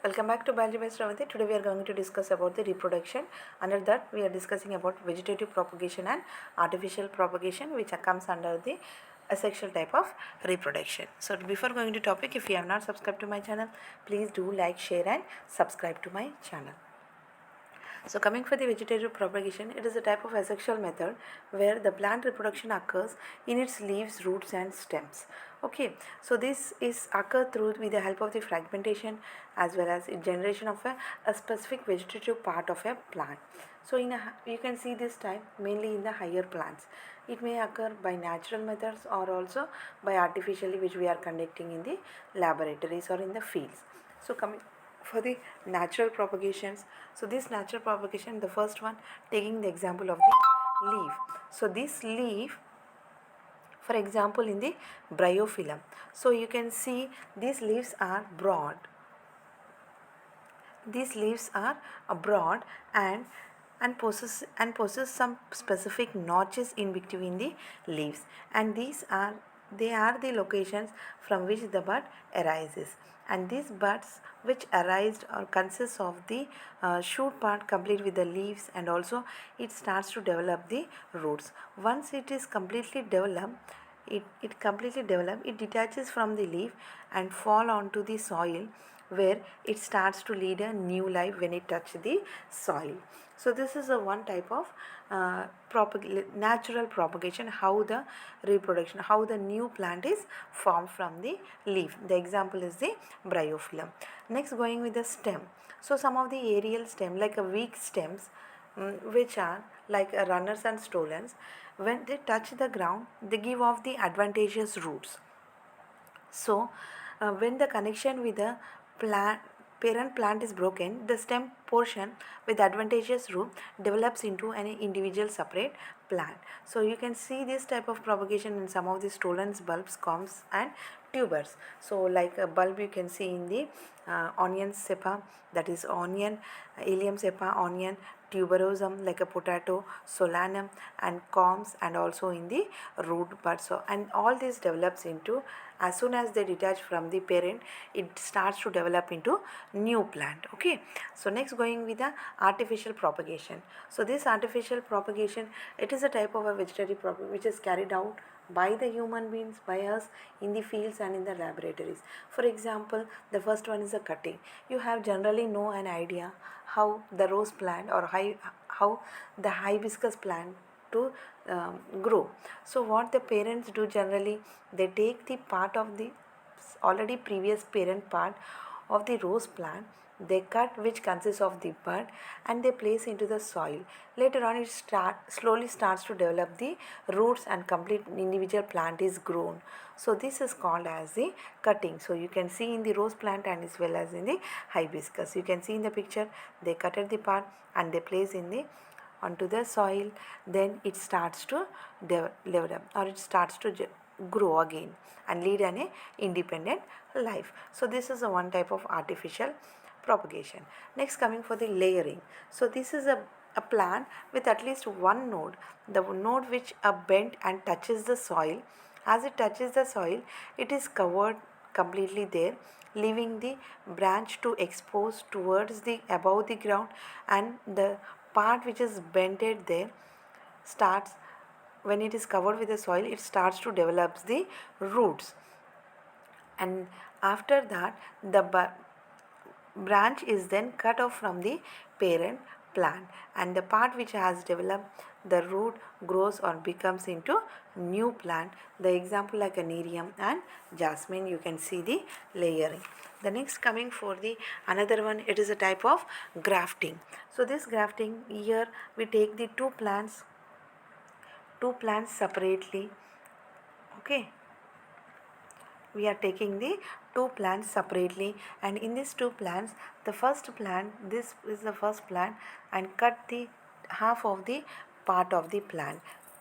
Welcome back to Biology by Shravanti. Today we are going to discuss about the reproduction. Under that we are discussing about vegetative propagation and artificial propagation, which comes under the asexual type of reproduction. So before going to topic, if you have not subscribed to my channel, please do like, share and subscribe to my channel. So coming for the vegetative propagation, it is a type of asexual method where the plant reproduction occurs in its leaves, roots and stems. Okay, so this is occur through with the help of the fragmentation as well as generation of a specific vegetative part of a plant. So you can see this type mainly in the higher plants. It may occur by natural methods or also by artificially, which we are conducting in the laboratories or in the fields. So coming for the natural propagations, so this natural propagation, the first one taking the example of the leaf. So this leaf, for example, in the bryophyllum, so you can see these leaves are broad. These leaves are broad and possess some specific notches in between the leaves, and they are the locations from which the bud arises. And these buds which arise or consists of the shoot part complete with the leaves, and also it starts to develop the roots. Once it is completely developed, it detaches from the leaf and fall onto the soil, where it starts to lead a new life when it touches the soil. So this is a one type of natural propagation, how the reproduction, how the new plant is formed from the leaf. The example is the bryophyllum. Next, going with the stem. So some of the aerial stem, like a weak stems, which are like runners and stolons, when they touch the ground, they give off the advantageous roots. So when the connection with the plant parent plant is broken, the stem portion with advantageous root develops into an individual separate plant. So you can see this type of propagation in some of the stolons, bulbs, corms and tubers. So like a bulb, you can see in the onion cepa, that is onion, ilium cepa, onion, tuberosum like a potato, solanum and corms, and also in the root bud. So and all this develops into, as soon as they detach from the parent, it starts to develop into new plant. Okay, so next, going with the artificial propagation. So this artificial propagation, it is a type of a vegetative propagation which is carried out by the human beings, by us, in the fields and in the laboratories. For example, the first one is a cutting. You have generally know an idea how the rose plant or how the hibiscus plant to grow. So what the parents do generally, they take the part of the already previous parent part of the rose plant, they cut, which consists of the bud, and they place into the soil. Later on, it slowly starts to develop the roots and complete individual plant is grown. So this is called as the cutting. So you can see in the rose plant and as well as in the hibiscus, you can see in the picture, they cutted the part and they place in the onto the soil. Then it starts to develop, or it starts to grow again and lead an independent life. So this is a one type of artificial propagation. Next, coming for the layering. So this is a plant with at least one node, the node which are bent and touches the soil. As it touches the soil, it is covered completely there, leaving the branch to expose towards the above the ground, and the part which is bented there starts, when it is covered with the soil, it starts to develop the roots. And after that, the branch is then cut off from the parent plant, and the part which has developed the root grows or becomes into new plant. The example like anerium and jasmine, you can see the layering. The next, coming for the another one, it is a type of grafting. So this grafting, here we take the two plants separately. Okay, we are taking the two plants separately, and in these two plants, the first plant, this is the first plant, and cut the half of the part of the plant.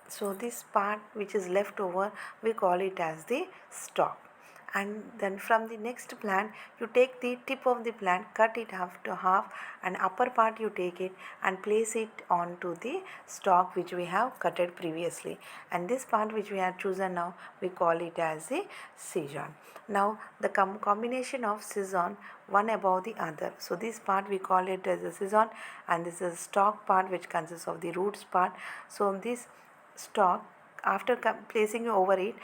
So this part which is left over, we call it as the stalk. and then from the next plant you take the tip of the plant, cut it half to half, and upper part you take it and place it onto the stalk which we have cutted previously, and this part which we have chosen now we call it as the scion. Now the combination of scion one above the other, so this part we call it as a scion, and this is stalk part which consists of the roots part. So this stalk, after placing over it,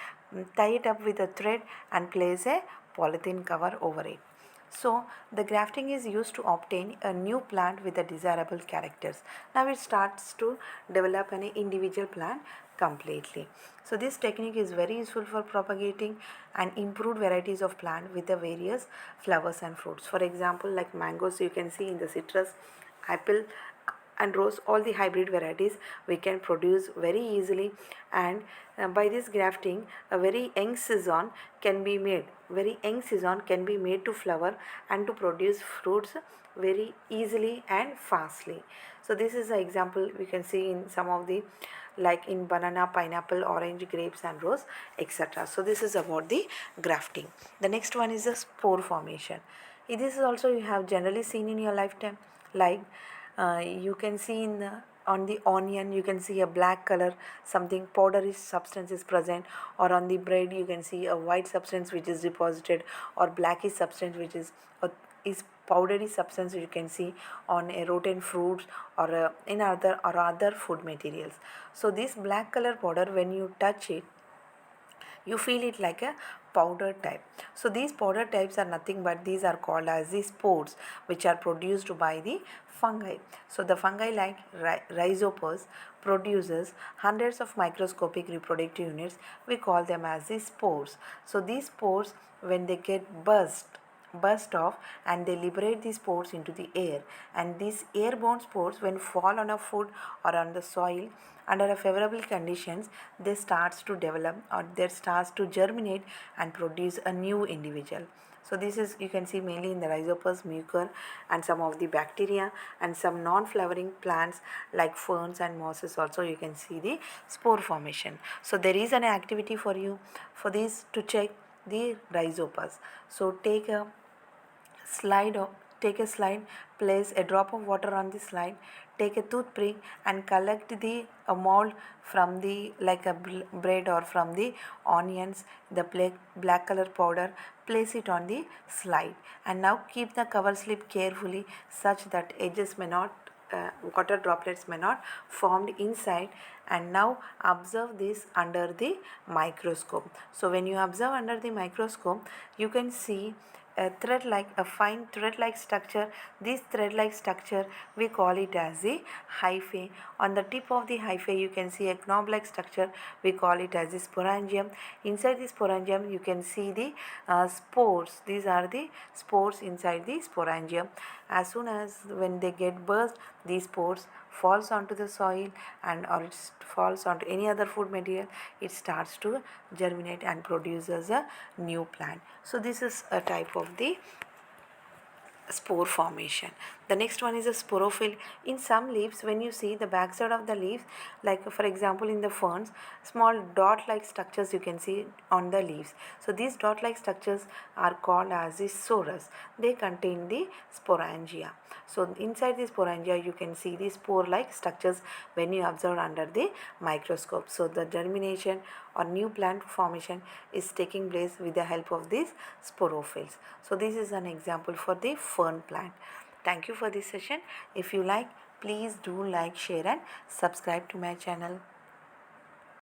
tie it up with a thread and place a polythene cover over it. So the grafting is used to obtain a new plant with the desirable characters. Now it starts to develop an individual plant completely. So this technique is very useful for propagating and improved varieties of plant with the various flowers and fruits. For example, like mangoes, you can see in the citrus, apple and rose, all the hybrid varieties we can produce very easily, and by this grafting a very young scion can be made, to flower and to produce fruits very easily and fastly. So this is an example we can see in some of the, like in banana, pineapple, orange, grapes and rose, etc. So this is about the grafting. The next one is the spore formation. This is also you have generally seen in your lifetime, like you can see in on the onion you can see a black color, something powderish substance is present, or on the bread you can see a white substance which is deposited, or blackish substance which is powdery substance you can see on a rotten fruits, or in other food materials. So this black color powder, when you touch it, you feel it like a powder type. So these powder types are nothing but these are called as the spores, which are produced by the fungi. So the fungi like rhizopus produces hundreds of microscopic reproductive units. We call them as the spores. So these spores, when they get burst off, and they liberate the spores into the air, and these airborne spores when fall on a food or on the soil under a favorable conditions, they starts to develop, or they starts to germinate and produce a new individual. So this is, you can see mainly in the rhizopus, mucor and some of the bacteria, and some non-flowering plants like ferns and mosses also you can see the spore formation. So there is an activity for you for this to check the rhizopus. So slide of take a slide, place a drop of water on the slide, take a toothpick and collect the mold from the, like a bread or from the onions, the black color powder, place it on the slide, and now keep the cover slip carefully such that edges may not water droplets may not formed inside, and now observe this under the microscope. So when you observe under the microscope, you can see a fine thread like structure. This thread like structure we call it as the hyphae. On the tip of the hyphae you can see a knob like structure, we call it as the sporangium. Inside the sporangium you can see the spores. These are the spores inside the sporangium. As soon as when they get burst, these spores falls onto the soil, and or it falls onto any other food material, it starts to germinate and produces a new plant. So this is a type of the spore formation. The next one is a sporophyll. In some leaves, when you see the backside of the leaves, like for example in the ferns, small dot like structures you can see on the leaves. So these dot like structures are called as the sorus. They contain the sporangia. So inside the sporangia you can see the spore like structures when you observe under the microscope. So the germination or new plant formation is taking place with the help of these sporophylls. So this is an example for the fern plant. Thank you for this session. If you like, please do like, share and subscribe to my channel.